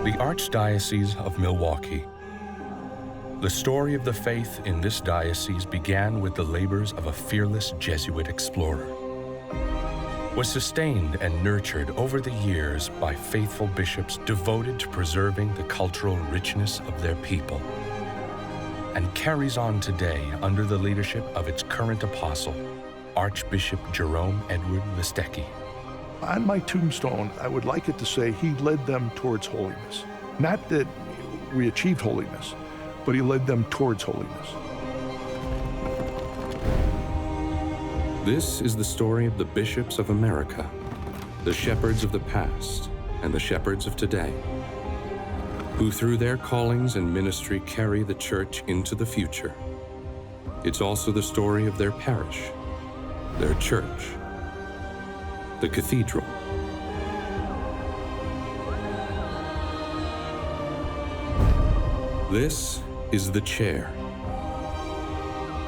The Archdiocese of Milwaukee. The story of the faith in this diocese began with the labors of a fearless Jesuit explorer, was sustained and nurtured over the years by faithful bishops devoted to preserving the cultural richness of their people, and carries on today under the leadership of its current apostle, Archbishop Jerome Edward Listecki. On my tombstone, I would like it to say he led them towards holiness. Not that we achieved holiness, but he led them towards holiness. This is the story of the bishops of America, the shepherds of the past and the shepherds of today, who through their callings and ministry carry the church into the future. It's also the story of their parish, their church, the Cathedral. This is The Chair,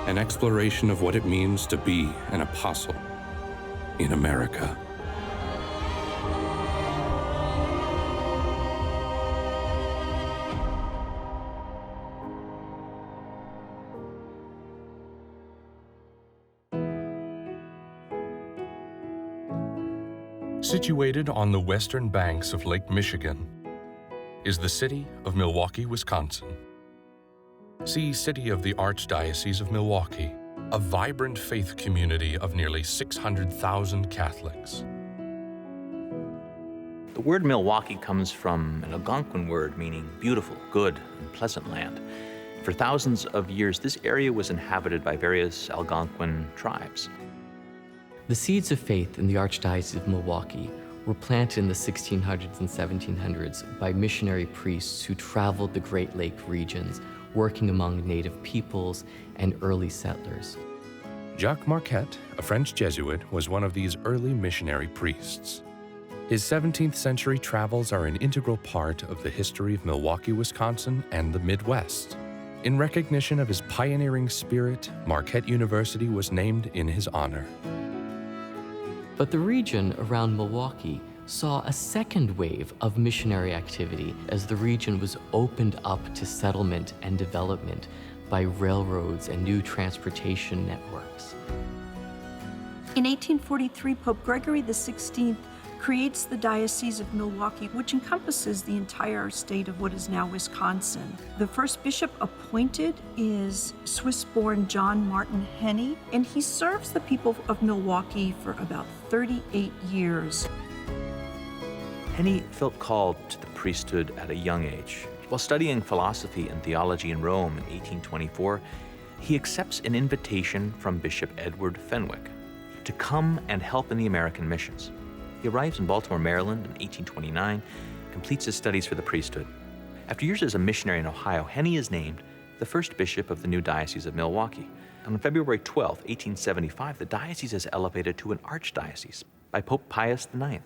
an exploration of what it means to be an apostle in America. Situated on the western banks of Lake Michigan is the city of Milwaukee, Wisconsin. See City of the Archdiocese of Milwaukee, a vibrant faith community of nearly 600,000 Catholics. The word Milwaukee comes from an Algonquin word meaning beautiful, good, and pleasant land. For thousands of years, this area was inhabited by various Algonquin tribes. The seeds of faith in the Archdiocese of Milwaukee were planted in the 1600s and 1700s by missionary priests who traveled the Great Lake regions, working among native peoples and early settlers. Jacques Marquette, a French Jesuit, was one of these early missionary priests. His 17th century travels are an integral part of the history of Milwaukee, Wisconsin, and the Midwest. In recognition of his pioneering spirit, Marquette University was named in his honor. But the region around Milwaukee saw a second wave of missionary activity as the region was opened up to settlement and development by railroads and new transportation networks. In 1843, Pope Gregory XVI creates the Diocese of Milwaukee, which encompasses the entire state of what is now Wisconsin. The first bishop appointed is Swiss-born John Martin Henney, and he serves the people of Milwaukee for about 38 years. Henney felt called to the priesthood at a young age. While studying philosophy and theology in Rome in 1824, he accepts an invitation from Bishop Edward Fenwick to come and help in the American missions. He arrives in Baltimore, Maryland in 1829, completes his studies for the priesthood. After years as a missionary in Ohio, Henney is named the first bishop of the new Diocese of Milwaukee. And on February 12, 1875, the diocese is elevated to an archdiocese by Pope Pius IX.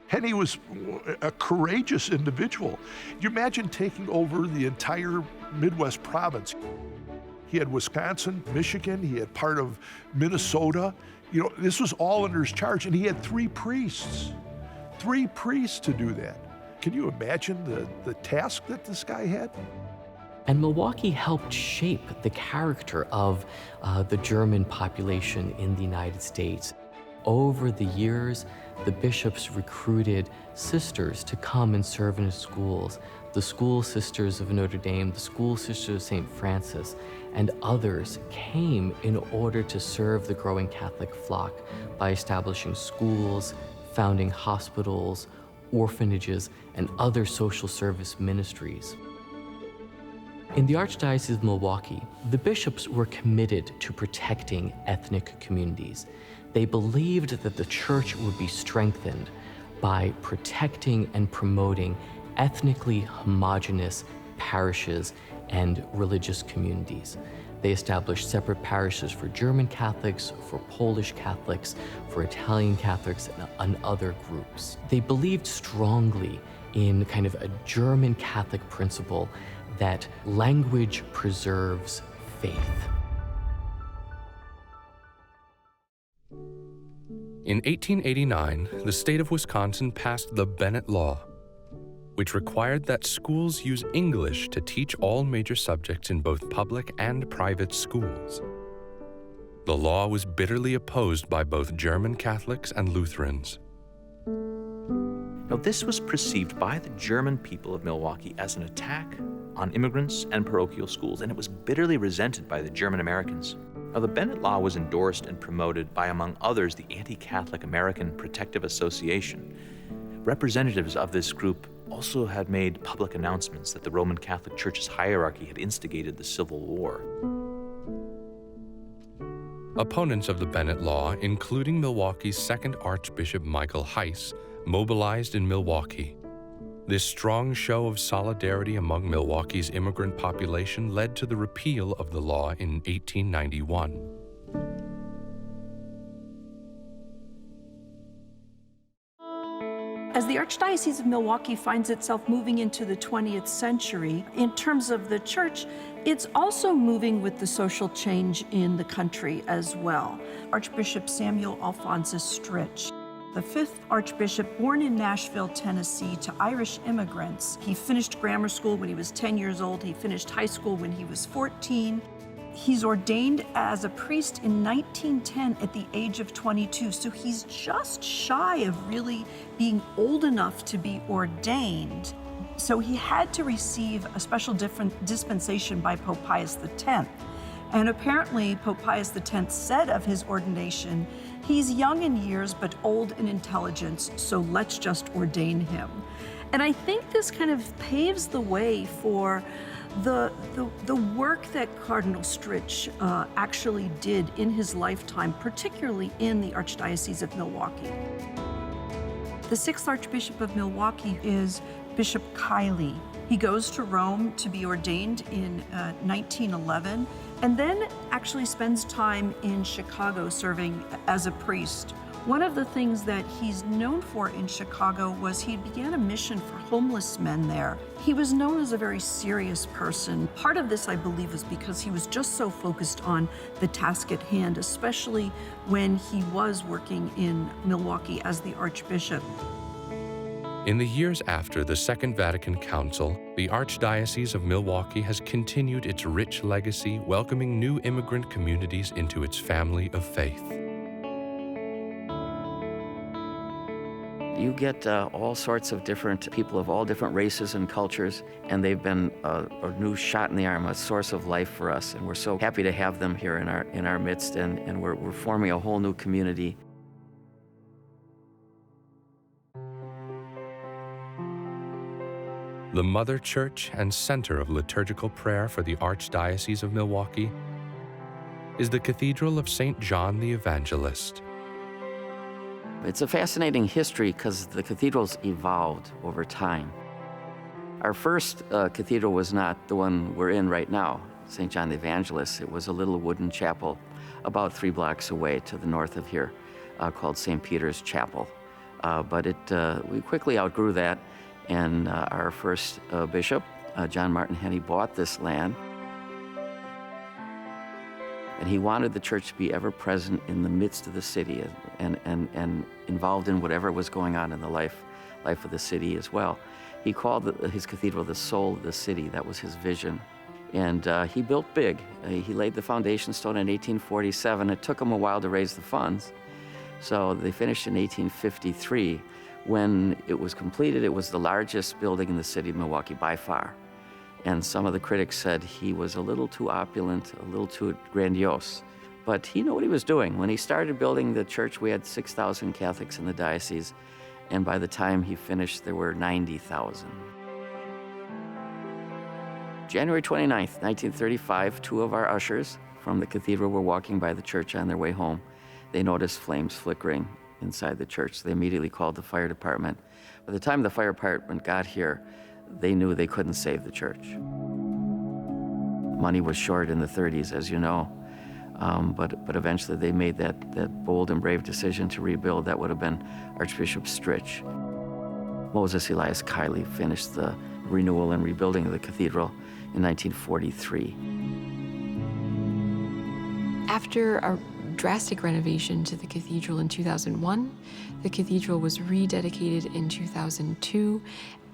Henney was a courageous individual. You imagine taking over the entire Midwest province. He had Wisconsin, Michigan, he had part of Minnesota. You know, this was all under his charge, and he had three priests to do that. Can you imagine the task that this guy had? And Milwaukee helped shape the character of the German population in the United States. Over the years, the bishops recruited sisters to come and serve in his schools. The School Sisters of Notre Dame, the School Sisters of St. Francis, and others came in order to serve the growing Catholic flock by establishing schools, founding hospitals, orphanages, and other social service ministries. In the Archdiocese of Milwaukee, the bishops were committed to protecting ethnic communities. They believed that the church would be strengthened by protecting and promoting ethnically homogeneous parishes and religious communities. They established separate parishes for German Catholics, for Polish Catholics, for Italian Catholics, and other groups. They believed strongly in kind of a German Catholic principle that language preserves faith. In 1889, the state of Wisconsin passed the Bennett Law, which required that schools use English to teach all major subjects in both public and private schools. The law was bitterly opposed by both German Catholics and Lutherans. Now, this was perceived by the German people of Milwaukee as an attack on immigrants and parochial schools, and it was bitterly resented by the German Americans. Now, the Bennett Law was endorsed and promoted by, among others, the Anti-Catholic American Protective Association. Representatives of this group also had made public announcements that the Roman Catholic Church's hierarchy had instigated the Civil War. Opponents of the Bennett Law, including Milwaukee's second Archbishop Michael Heiss, mobilized in Milwaukee. This strong show of solidarity among Milwaukee's immigrant population led to the repeal of the law in 1891. As the Archdiocese of Milwaukee finds itself moving into the 20th century, in terms of the church, it's also moving with the social change in the country as well. Archbishop Samuel Alphonsus Stritch, the fifth Archbishop, born in Nashville, Tennessee, to Irish immigrants. He finished grammar school when he was 10 years old. He finished high school when he was 14. He's ordained as a priest in 1910 at the age of 22, so he's just shy of really being old enough to be ordained. So he had to receive a special dispensation by Pope Pius X. And apparently Pope Pius X said of his ordination, "He's young in years but old in intelligence, so let's just ordain him." And I think this kind of paves the way for the work that Cardinal Stritch actually did in his lifetime, particularly in the Archdiocese of Milwaukee. The sixth Archbishop of Milwaukee is Bishop Kiley. He goes to Rome to be ordained in 1911, and then actually spends time in Chicago serving as a priest. One of the things that he's known for in Chicago was he began a mission for homeless men there. He was known as a very serious person. Part of this, I believe, is because he was just so focused on the task at hand, especially when he was working in Milwaukee as the Archbishop. In the years after the Second Vatican Council, the Archdiocese of Milwaukee has continued its rich legacy, welcoming new immigrant communities into its family of faith. You get all sorts of different people of all different races and cultures, and they've been a new shot in the arm, a source of life for us, and we're so happy to have them here in our midst, and we're forming a whole new community. The Mother Church and center of liturgical prayer for the Archdiocese of Milwaukee is the Cathedral of St. John the Evangelist. It's a fascinating history because the cathedrals evolved over time. Our first cathedral was not the one we're in right now, St. John the Evangelist. It was a little wooden chapel about 3 blocks away to the north of here called St. Peter's Chapel. But we quickly outgrew that, and our first bishop, John Martin Henney, bought this land. And he wanted the church to be ever present in the midst of the city and involved in whatever was going on in the life of the city as well. He called his cathedral the soul of the city. That was his vision. And he built big. He laid the foundation stone in 1847. It took him a while to raise the funds. So they finished in 1853. When it was completed, it was the largest building in the city of Milwaukee by far. And some of the critics said he was a little too opulent, a little too grandiose. But he knew what he was doing. When he started building the church, we had 6,000 Catholics in the diocese. And by the time he finished, there were 90,000. January 29th, 1935, 2 of our ushers from the cathedral were walking by the church on their way home. They noticed flames flickering inside the church. They immediately called the fire department. By the time the fire department got here, they knew they couldn't save the church. Money was short in the 30s, as you know, but eventually they made that bold and brave decision to rebuild. That would have been Archbishop Stritch. Moses Elias Kiley finished the renewal and rebuilding of the cathedral in 1943. After a drastic renovation to the cathedral in 2001. The cathedral was rededicated in 2002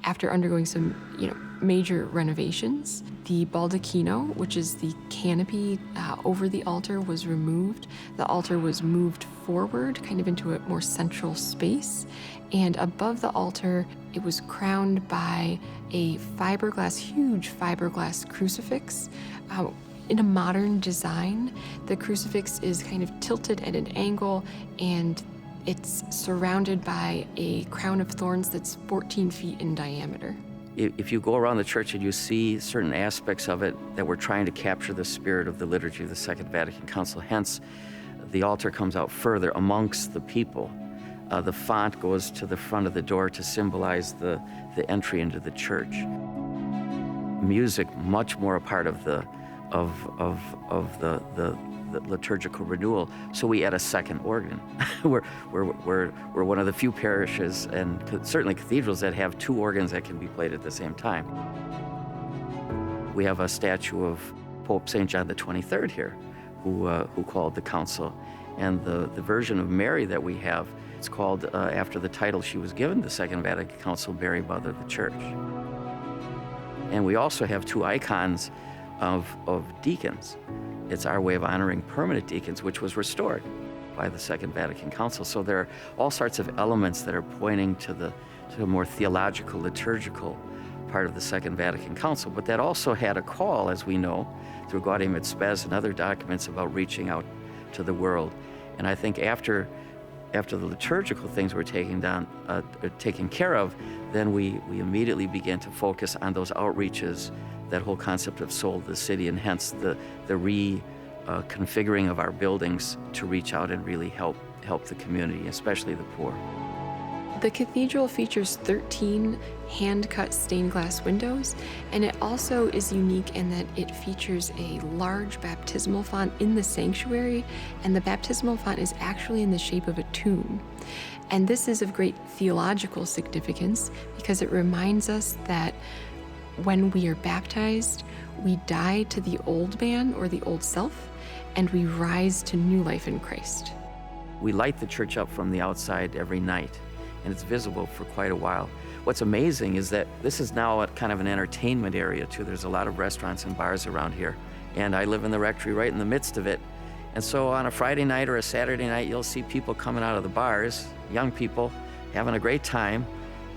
after undergoing some, major renovations. The baldacchino, which is the canopy over the altar, was removed. The altar was moved forward, kind of into a more central space. And above the altar, it was crowned by a huge fiberglass crucifix. In a modern design, the crucifix is kind of tilted at an angle, and it's surrounded by a crown of thorns that's 14 feet in diameter. If you go around the church and you see certain aspects of it that we're trying to capture the spirit of the liturgy of the Second Vatican Council, hence the altar comes out further amongst the people. The font goes to the front of the door to symbolize the entry into the church. Music, much more a part of the liturgical renewal, so we add a second organ. we're one of the few parishes, and certainly cathedrals, that have two organs that can be played at the same time. We have a statue of Pope St. John the 23rd here, who called the council, and the version of Mary that we have, it's called after the title she was given the Second Vatican Council, Mary, Mother of the Church. And we also have two icons of deacons. It's our way of honoring permanent deacons, which was restored by the Second Vatican Council. So there are all sorts of elements that are pointing to the more theological, liturgical part of the Second Vatican Council. But that also had a call, as we know, through Gaudium et Spes and other documents, about reaching out to the world. And I think after the liturgical things were taken care of, then we immediately began to focus on those outreaches, that whole concept of soul of the city, and hence the reconfiguring of our buildings to reach out and really help the community, especially the poor. The cathedral features 13 hand-cut stained glass windows, and it also is unique in that it features a large baptismal font in the sanctuary, and the baptismal font is actually in the shape of a tomb. And this is of great theological significance because it reminds us that when we are baptized, we die to the old man or the old self, and we rise to new life in Christ. We light the church up from the outside every night, and it's visible for quite a while. What's amazing is that this is now kind of an entertainment area too. There's a lot of restaurants and bars around here, and I live in the rectory right in the midst of it. And so on a Friday night or a Saturday night, you'll see people coming out of the bars, young people having a great time,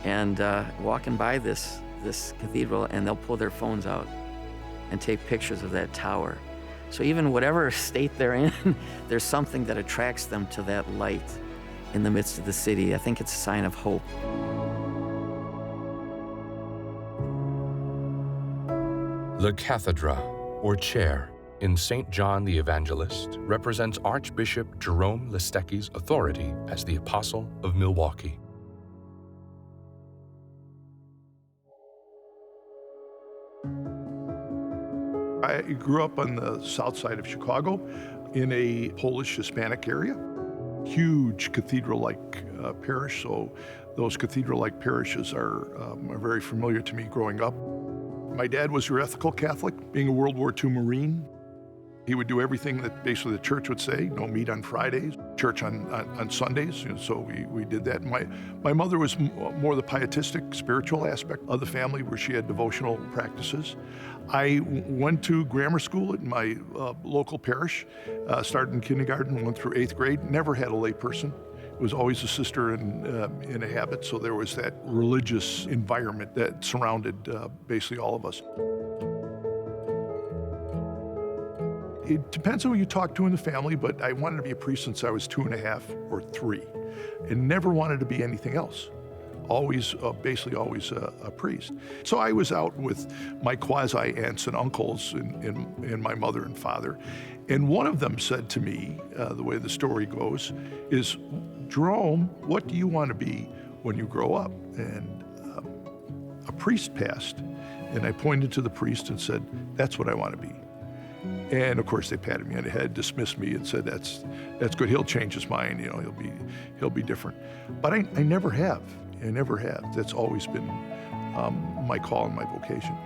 and walking by this cathedral, and they'll pull their phones out and take pictures of that tower. So even whatever state they're in, there's something that attracts them to that light in the midst of the city. I think it's a sign of hope. The cathedra, or chair, in St. John the Evangelist represents Archbishop Jerome Listecki's authority as the Apostle of Milwaukee. I grew up on the south side of Chicago in a Polish-Hispanic area. Huge cathedral-like parish, so those cathedral-like parishes are very familiar to me growing up. My dad was your ethical Catholic, being a World War II Marine. He would do everything that basically the church would say, no meat on Fridays, church on Sundays, so we did that. My mother was more the pietistic, spiritual aspect of the family, where she had devotional practices. I went to grammar school at my local parish, started in kindergarten, went through 8th grade, never had a lay person. It was always a sister in a habit, so there was that religious environment that surrounded basically all of us. It depends on who you talk to in the family, but I wanted to be a priest since I was 2.5 or 3, and never wanted to be anything else. Basically always a priest. So I was out with my quasi-aunts and uncles and my mother and father, and one of them said to me, the way the story goes, is, "Jerome, what do you want to be when you grow up?" And a priest passed, and I pointed to the priest and said, "That's what I want to be." And of course they patted me on the head, dismissed me, and said, "That's good. He'll change his mind. He'll be different." But I never have. I never have. That's always been my call and my vocation.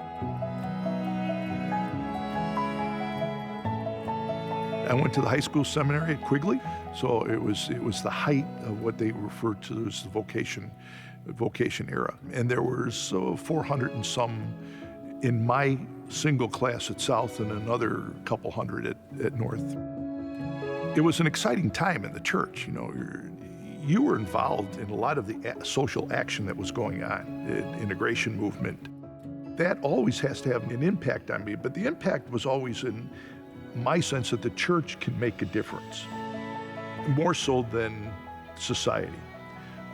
I went to the high school seminary at Quigley, so it was the height of what they referred to as the vocation era. And there was 400 and some in my single class at South and another couple hundred at North. It was an exciting time in the church. You were involved in a lot of the social action that was going on, the integration movement. That always has to have an impact on me, but the impact was always in my sense that the church can make a difference, more so than society.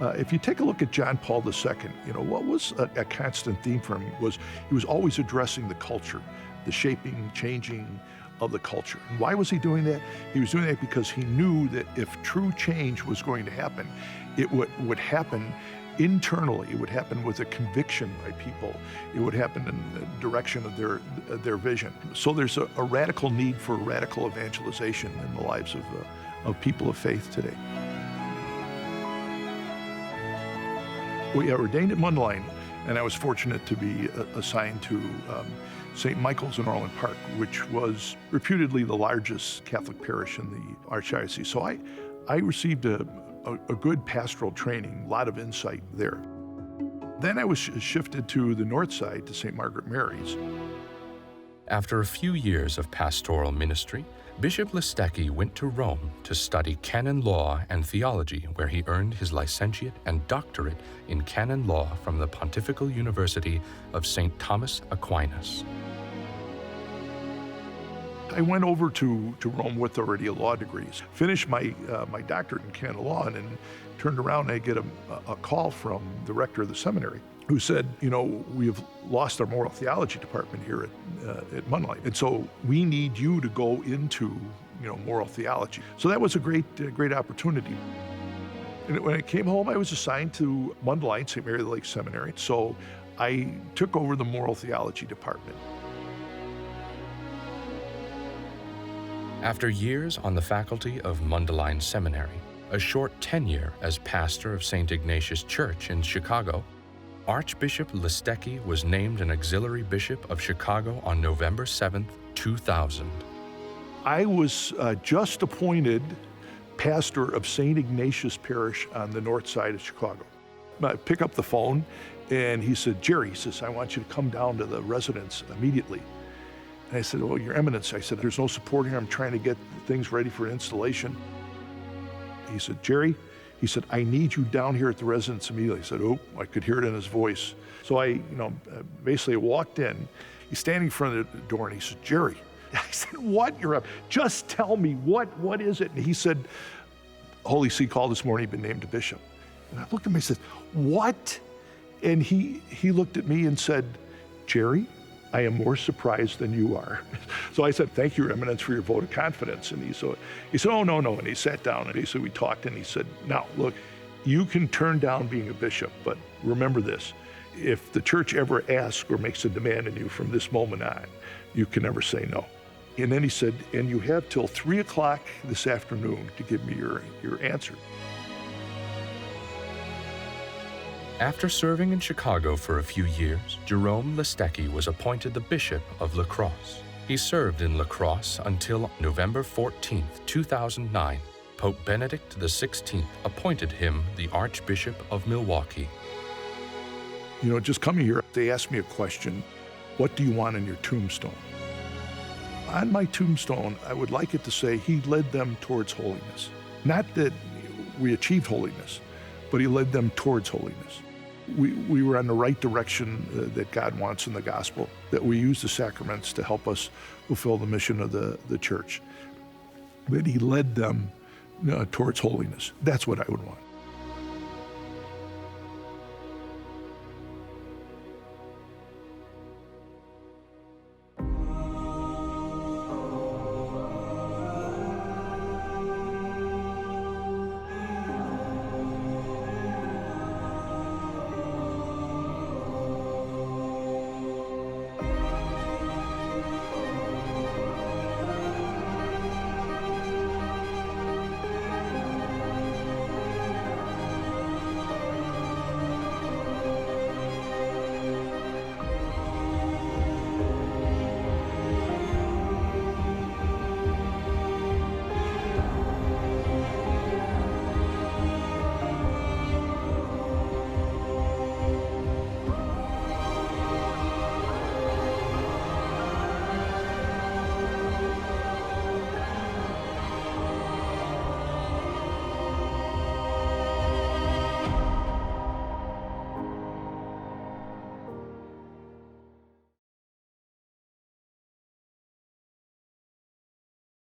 If you take a look at John Paul II, what was a constant theme for him was he was always addressing the culture, the shaping, changing of the culture. And why was he doing that? He was doing that because he knew that if true change was going to happen, it would happen internally. It would happen with a conviction by people. It would happen in the direction of their vision. So there's a radical need for radical evangelization in the lives of people of faith today. We are ordained at Mundelein, and I was fortunate to be assigned to St. Michael's in Orland Park, which was reputedly the largest Catholic parish in the Archdiocese. So I received a good pastoral training, a lot of insight there. Then I was shifted to the north side, to St. Margaret Mary's. After a few years of pastoral ministry, Bishop Listecki went to Rome to study canon law and theology, where he earned his licentiate and doctorate in canon law from the Pontifical University of St. Thomas Aquinas. I went over to Rome with already law degrees, finished my doctorate in canon law, and then turned around and I get a call from the rector of the seminary who said, we have lost our moral theology department here at Mundelein, and so we need you to go into, moral theology. So that was a great opportunity. And when I came home, I was assigned to Mundelein, St. Mary of the Lake Seminary, so I took over the moral theology department. After years on the faculty of Mundelein Seminary, a short tenure as pastor of St. Ignatius Church in Chicago, Archbishop Listecki was named an auxiliary bishop of Chicago on November 7, 2000. I was just appointed pastor of St. Ignatius Parish on the north side of Chicago. I pick up the phone and he said, Jerry, he says, I want you to come down to the residence immediately. And I said, well, Your Eminence, I said, there's no support here. I'm trying to get things ready for installation. He said, Jerry, he said, I need you down here at the residence immediately. I said, oh, I could hear it in his voice. So I, basically walked in. He's standing in front of the door and he said, Jerry. I said, what? You're up. Just tell me, what is it? And he said, Holy See called this morning, been named a bishop. And I looked at him and I said, what? And he looked at me and said, Jerry, I am more surprised than you are. So I said, thank you, Your Eminence, for your vote of confidence. And he said, oh, no. And he sat down and we talked and he said, now, look, you can turn down being a bishop, but remember this, if the church ever asks or makes a demand on you from this moment on, you can never say no. And then he said, and you have till 3 o'clock this afternoon to give me your answer. After serving in Chicago for a few years, Jerome Listecki was appointed the Bishop of La Crosse. He served in La Crosse until November 14, 2009. Pope Benedict XVI appointed him the Archbishop of Milwaukee. Just coming here, they asked me a question, what do you want on your tombstone? On my tombstone, I would like it to say, he led them towards holiness. Not that we achieved holiness, but he led them towards holiness. We were on the right direction that God wants in the gospel, that we use the sacraments to help us fulfill the mission of the church. That he led them towards holiness. That's what I would want.